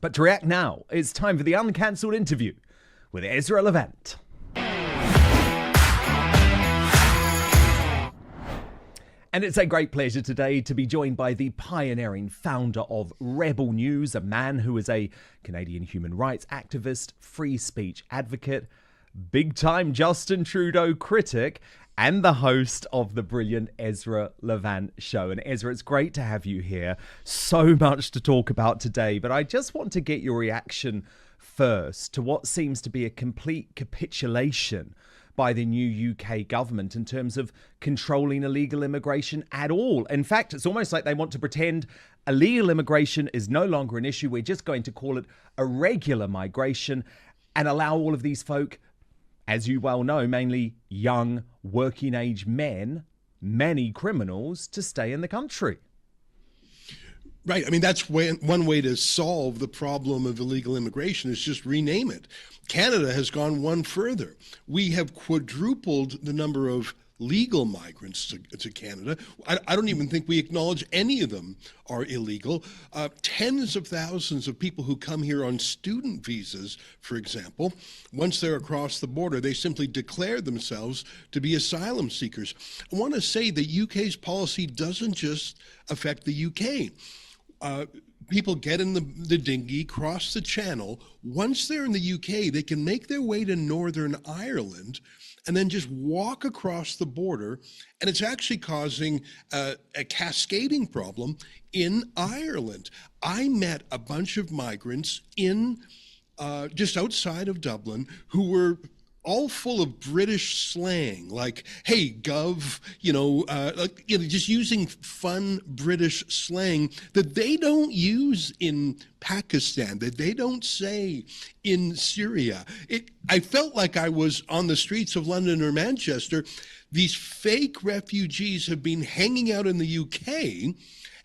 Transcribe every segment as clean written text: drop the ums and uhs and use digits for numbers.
But to react now, it's time for the uncancelled interview with Ezra Levant. And it's a great pleasure today to be joined by the pioneering founder of Rebel News, a man who is a Canadian human rights activist, free speech advocate, big-time Justin Trudeau critic, and the host of the brilliant Ezra Levant show. And Ezra, it's great to have you here. So much to talk about today, but I just want to get your reaction first to what seems to be a complete capitulation by the new UK government in terms of controlling illegal immigration at all. In fact, it's almost like they want to pretend illegal immigration is no longer an issue. We're just going to call it irregular migration and allow all of these folk, as you well know, mainly young working age men, many criminals, to stay in the country. Right. I mean, that's one way to solve the problem of illegal immigration is just rename it. Canada has gone one further. We have quadrupled the number of legal migrants to Canada. I don't even think we acknowledge any of them are illegal. Tens of thousands of people who come here on student visas, for example, once they're across the border, they simply declare themselves to be asylum seekers. I want to say the UK's policy doesn't just affect the UK. People get in the dinghy, cross the channel. Once they're in the UK, they can make their way to Northern Ireland and then just walk across the border. And it's actually causing a cascading problem in Ireland. I met a bunch of migrants in just outside of Dublin who were all full of British slang, like, hey, gov, just using fun British slang that they don't use in Pakistan, that they don't say in Syria. I felt like I was on the streets of London or Manchester. These fake refugees have been hanging out in the UK,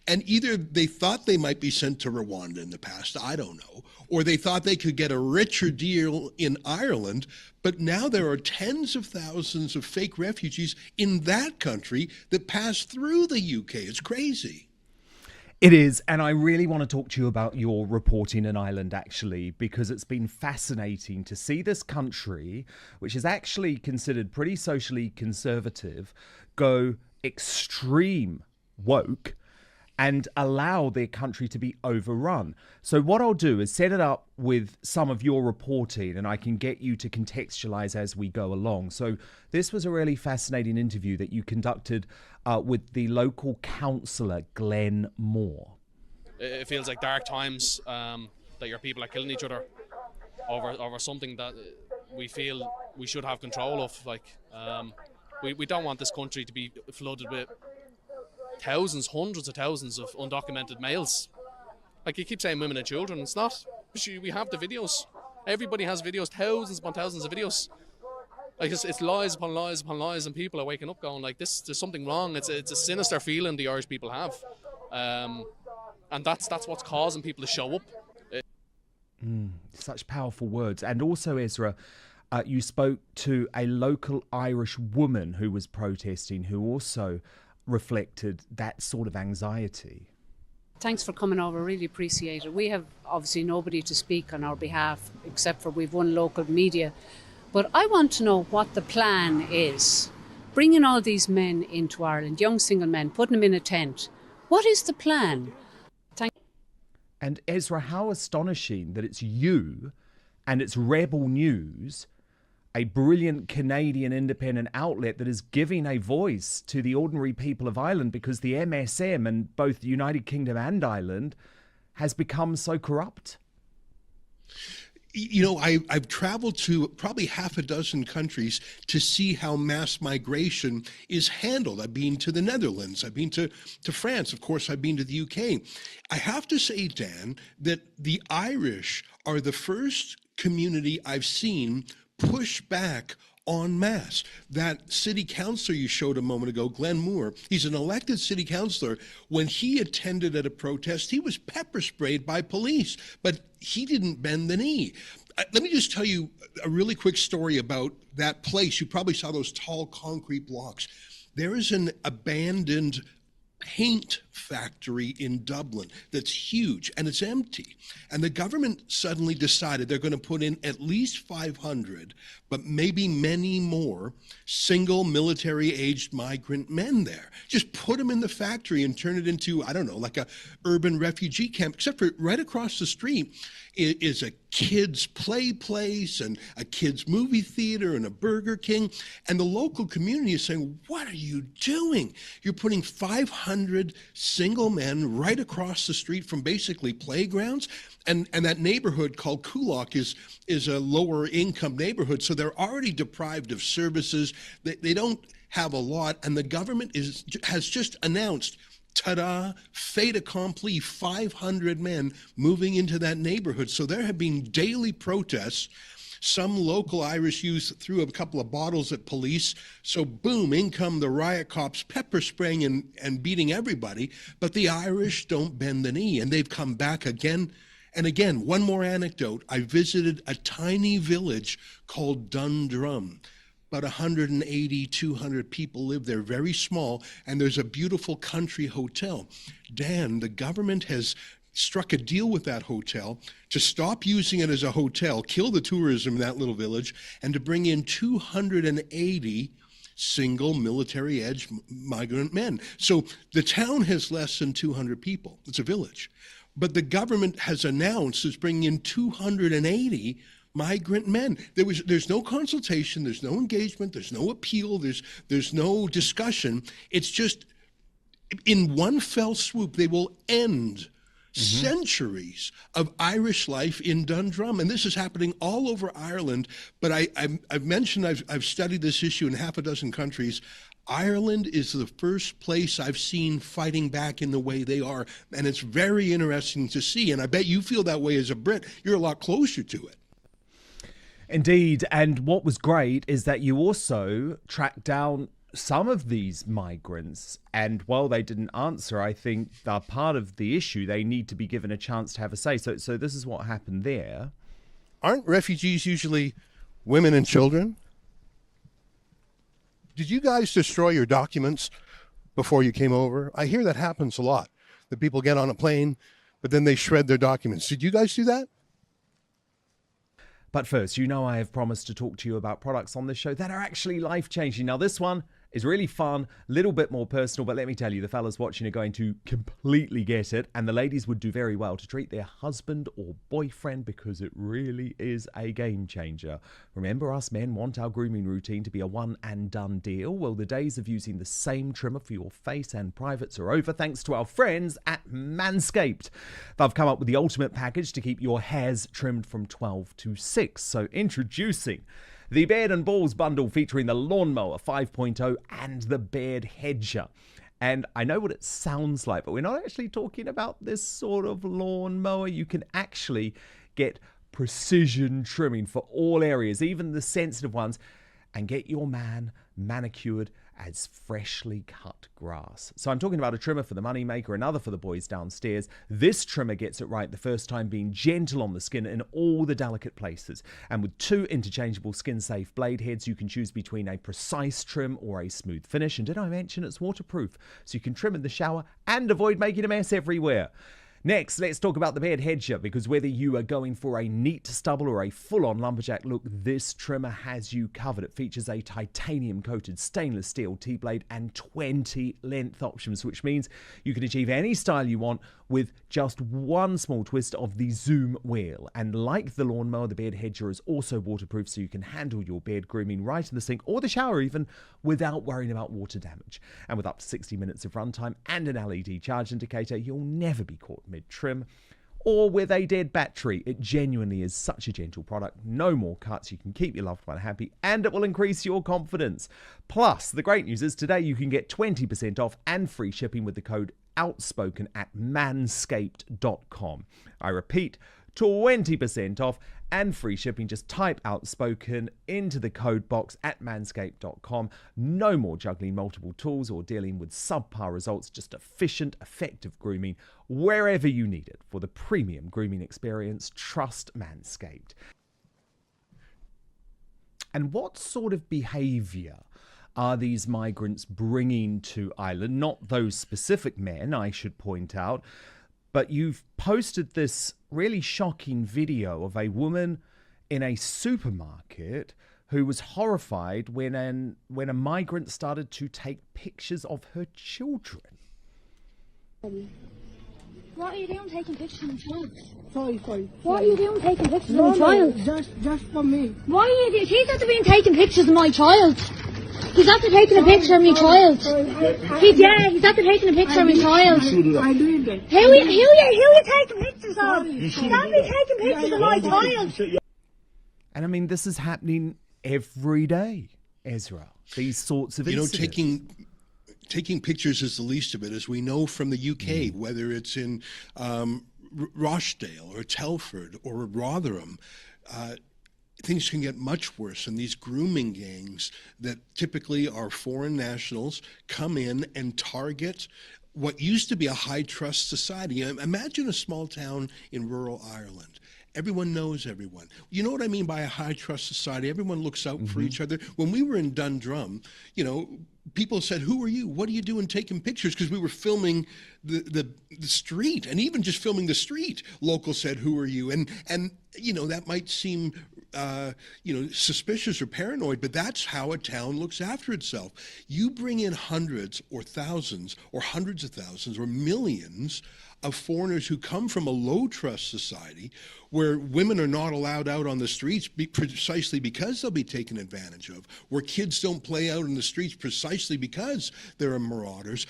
and either they thought they might be sent to Rwanda in the past, I don't know, or they thought they could get a richer deal in Ireland, but now there are tens of thousands of fake refugees in that country that pass through the UK. It's crazy. It is, and I really want to talk to you about your reporting in Ireland, actually, because it's been fascinating to see this country, which is actually considered pretty socially conservative, go extreme woke and allow their country to be overrun. So what I'll do is set it up with some of your reporting, and I can get you to contextualize as we go along. So this was a really fascinating interview that you conducted with the local councillor, Glenn Moore. It feels like dark times, that your people are killing each other over something that we feel we should have control of. We don't want this country to be flooded with thousands, hundreds of thousands of undocumented males. Like, you keep saying women and children, it's not. We have the videos. Everybody has videos, thousands upon thousands of videos. Like, it's lies upon lies upon lies, and people are waking up going like, there's something wrong. It's a sinister feeling the Irish people have, and that's what's causing people to show up. Such powerful words. And also, Ezra, you spoke to a local Irish woman who was protesting, who also reflected that sort of anxiety. Thanks for coming over, really appreciate it. We have obviously nobody to speak on our behalf except for we've one local media, but I want to know what the plan is. Bringing all these men into Ireland, young single men, putting them in a tent. What is the plan? And Ezra, how astonishing that it's you and it's Rebel News, a brilliant Canadian independent outlet that is giving a voice to the ordinary people of Ireland, because the MSM in both the United Kingdom and Ireland has become so corrupt. You know, I've traveled to probably half a dozen countries to see how mass migration is handled. I've been to the Netherlands. I've been to France. Of course, I've been to the UK. I have to say, Dan, that the Irish are the first community I've seen push back en masse. That city councillor you showed a moment ago, Glenn Moore, he's an elected city councillor. When he attended at a protest, he was pepper sprayed by police, but he didn't bend the knee. Let me just tell you a really quick story about that place. You probably saw those tall concrete blocks. There is an abandoned paint factory in Dublin that's huge and it's empty. And the government suddenly decided they're going to put in at least 500, but maybe many more single military-aged migrant men there. Just put them in the factory and turn it into, I don't know, like a urban refugee camp, except for right across the street is a kids' play place and a kids' movie theater and a Burger King. And the local community is saying, what are you doing? You're putting 500 single men right across the street from basically playgrounds. And that neighborhood called Coolock is a lower income neighborhood. So they're already deprived of services. They don't have a lot. And the government has just announced, ta-da, fait accompli, 500 men moving into that neighborhood. So there have been daily protests. Some local Irish youth threw a couple of bottles at police. So boom, in come the riot cops, pepper spraying and beating everybody. But the Irish don't bend the knee, and they've come back again and again. One more anecdote. I visited a tiny village called Dundrum. About 180, 200 people live there, very small, and there's a beautiful country hotel. Dan, the government has struck a deal with that hotel to stop using it as a hotel, kill the tourism in that little village, and to bring in 280 single military-age migrant men. So the town has less than 200 people. It's a village. But the government has announced it's bringing in 280 migrant men. There's no consultation, there's no engagement, there's no appeal, there's no discussion. It's just in one fell swoop they will end centuries of Irish life in Dundrum, and this is happening all over Ireland. But I've mentioned I've studied this issue in half a dozen countries. Ireland is the first place I've seen fighting back in the way they are, and it's very interesting to see. And I bet you feel that way as a Brit. You're a lot closer to it. Indeed. And what was great is that you also tracked down some of these migrants. And while they didn't answer, I think they're part of the issue. They need to be given a chance to have a say. So this is what happened there. Aren't refugees usually women and children? Did you guys destroy your documents before you came over? I hear that happens a lot. That people get on a plane, but then they shred their documents. Did you guys do that? But first, you know I have promised to talk to you about products on this show that are actually life-changing. Now, this one is really fun, a little bit more personal, but let me tell you, the fellas watching are going to completely get it, and the ladies would do very well to treat their husband or boyfriend because it really is a game changer. Remember, us men want our grooming routine to be a one-and-done deal? Well, the days of using the same trimmer for your face and privates are over, thanks to our friends at Manscaped. They've come up with the ultimate package to keep your hairs trimmed from 12 to 6. So introducing the Beard and Balls bundle featuring the Lawnmower 5.0 and the Beard Hedger. And I know what it sounds like, but we're not actually talking about this sort of lawnmower. You can actually get precision trimming for all areas, even the sensitive ones, and get your man manicured as freshly cut grass. So I'm talking about a trimmer for the moneymaker, another for the boys downstairs. This trimmer gets it right the first time, being gentle on the skin in all the delicate places. And with 2 interchangeable skin-safe blade heads, you can choose between a precise trim or a smooth finish. And did I mention it's waterproof, so you can trim in the shower and avoid making a mess everywhere. Next, let's talk about the Beard Hedger, because whether you are going for a neat stubble or a full-on lumberjack look, this trimmer has you covered. It features a titanium-coated stainless steel T-blade and 20 length options, which means you can achieve any style you want with just one small twist of the zoom wheel. And like the lawnmower, the Beard Hedger is also waterproof, so you can handle your beard grooming right in the sink or the shower even without worrying about water damage. And with up to 60 minutes of runtime and an LED charge indicator, you'll never be caught mid-trim or with a dead battery. It genuinely is such a gentle product. No more cuts. You can keep your loved one happy, and it will increase your confidence. Plus, the great news is today you can get 20% off and free shipping with the code outspoken at manscaped.com. I repeat, 20% off and free shipping. Just type outspoken into the code box at manscaped.com. No more juggling multiple tools or dealing with subpar results. Just efficient, effective grooming wherever you need it. For the premium grooming experience, trust Manscaped. And what sort of behavior are these migrants bringing to Ireland? Not those specific men, I should point out, but you've posted this really shocking video of a woman in a supermarket who was horrified when a migrant started to take pictures of her children. What are you doing taking pictures of my child? Sorry. What are you doing taking pictures of my child? Just for me. Why are you doing? He's after being taking pictures of my child. He's after taking a picture of my child. He's after taking a picture of my child. I do it then. Who are you taking pictures of? He's after taking pictures of my child. And I mean, this is happening every day, Ezra. These sorts of incidents. Taking pictures is the least of it, as we know from the UK, whether it's in Rochdale or Telford or Rotherham. Things can get much worse, and these grooming gangs that typically are foreign nationals come in and target what used to be a high-trust society. Imagine a small town in rural Ireland. Everyone knows everyone. You know what I mean by a high-trust society? Everyone looks out for each other. When we were in Dundrum, people said, "Who are you? What are you doing taking pictures?" Because we were filming the street, and even just filming the street, locals said, "Who are you?" And that might seem suspicious or paranoid, but that's how a town looks after itself. You bring in hundreds or thousands or hundreds of thousands or millions of foreigners who come from a low-trust society where women are not allowed out on the streets precisely because they'll be taken advantage of, where kids don't play out in the streets precisely because there are marauders.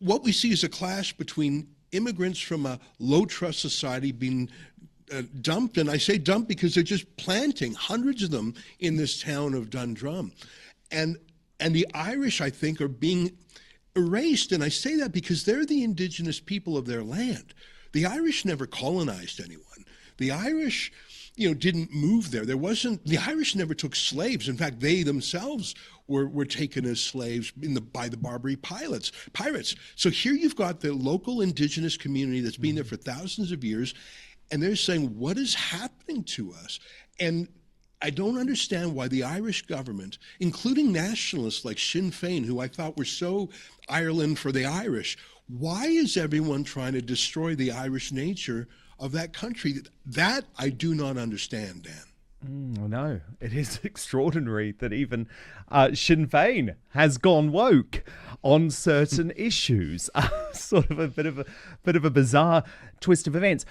What we see is a clash between immigrants from a low-trust society being dumped, and I say dumped because they're just planting hundreds of them in this town of Dundrum. And the Irish, I think, are being erased, and I say that because they're the indigenous people of their land. The Irish never colonized anyone. The Irish, didn't move there. The Irish never took slaves. In fact, they themselves were taken as slaves by the Barbary pirates. So here you've got the local indigenous community that's been there for thousands of years, and they're saying, what is happening to us? And I don't understand why the Irish government, including nationalists like Sinn Féin, who I thought were so Ireland for the Irish, why is everyone trying to destroy the Irish nature of that country? That I do not understand, Dan. No, it is extraordinary that even Sinn Féin has gone woke on certain issues. Sort of a bit of a bizarre twist of events.